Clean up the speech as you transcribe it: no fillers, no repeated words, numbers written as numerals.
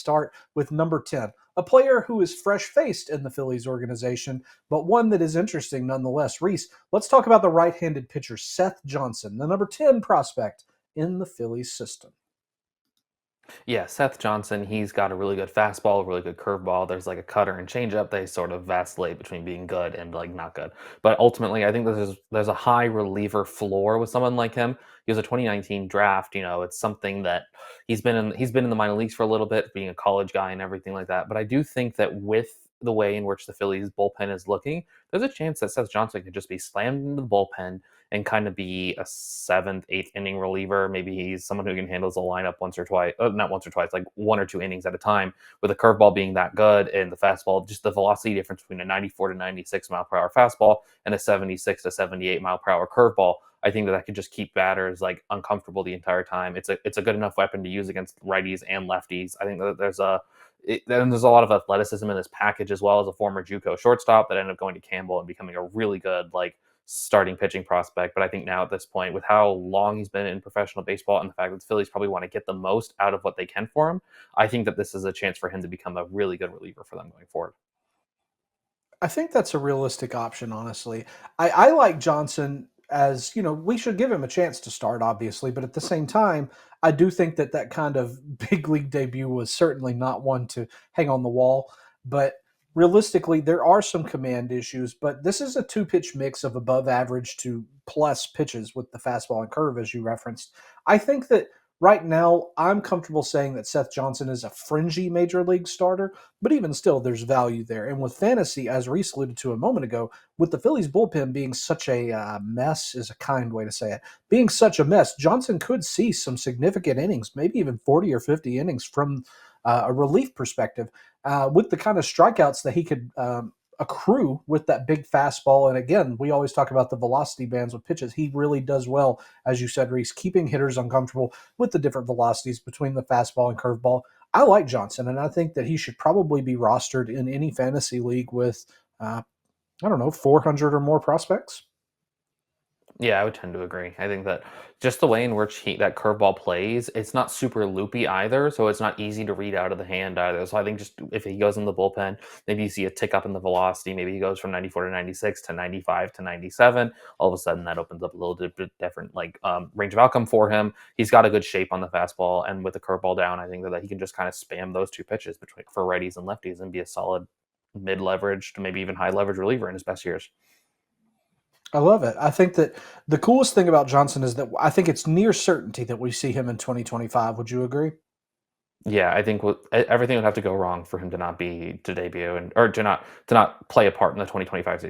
start with number 10, a player who is fresh-faced in the Phillies organization, but one that is interesting nonetheless. Reese, let's talk about the right-handed pitcher Seth Johnson, the number 10 prospect in the Phillies system. Yeah, Seth Johnson, he's got a really good fastball, really good curveball. There's like a cutter and changeup. They sort of vacillate between being good and like not good. But ultimately, I think there's a high reliever floor with someone like him. He was a 2019 draft. It's something that he's been in the minor leagues for a little bit, being a college guy and everything like that. But I do think that with the way in which the Phillies bullpen is looking, there's a chance that Seth Johnson could just be slammed into the bullpen and kind of be a seventh, eighth inning reliever. Maybe he's someone who can handle the lineup once or twice, not once or twice, like one or two innings at a time. With the curveball being that good and the fastball, just the velocity difference between a 94 to 96 mile per hour fastball and a 76 to 78 mile per hour curveball. I think that could just keep batters like uncomfortable the entire time. It's a good enough weapon to use against righties and lefties. I think that there's a lot of athleticism in this package as well as a former JUCO shortstop that ended up going to Campbell and becoming a really good like starting pitching prospect. But I think now at this point, with how long he's been in professional baseball and the fact that the Phillies probably want to get the most out of what they can for him, I think that this is a chance for him to become a really good reliever for them going forward. I think that's a realistic option, honestly. I like Johnson as, we should give him a chance to start, obviously, but at the same time, I do think that that kind of big league debut was certainly not one to hang on the wall. But realistically, there are some command issues, but this is a two pitch mix of above average to plus pitches with the fastball and curve, as you referenced. I think that right now, I'm comfortable saying that Seth Johnson is a fringy major league starter, but even still, there's value there. And with fantasy, as Reese alluded to a moment ago, with the Phillies bullpen being such a mess, is a kind way to say it, being such a mess, Johnson could see some significant innings, maybe even 40 or 50 innings from a relief perspective, with the kind of strikeouts that he could accrue with that big fastball. And again, we always talk about the velocity bands with pitches. He really does well, as you said, Reese, keeping hitters uncomfortable with the different velocities between the fastball and curveball. I like Johnson, and I think that he should probably be rostered in any fantasy league with, I don't know, 400 or more prospects. Yeah, I would tend to agree. I think that just the way in which that curveball plays, it's not super loopy either, so it's not easy to read out of the hand either. So I think just if he goes in the bullpen, maybe you see a tick up in the velocity. Maybe he goes from 94 to 96 to 95 to 97. All of a sudden, that opens up a little bit different like range of outcome for him. He's got a good shape on the fastball, and with the curveball down, I think that he can just kind of spam those two pitches between for righties and lefties and be a solid mid leveraged, maybe even high leverage reliever in his best years. I love it. I think that the coolest thing about Johnson is that I think it's near certainty that we see him in 2025. Would you agree? Yeah, I think everything would have to go wrong for him to not be to debut and or to not play a part in the 2025 season.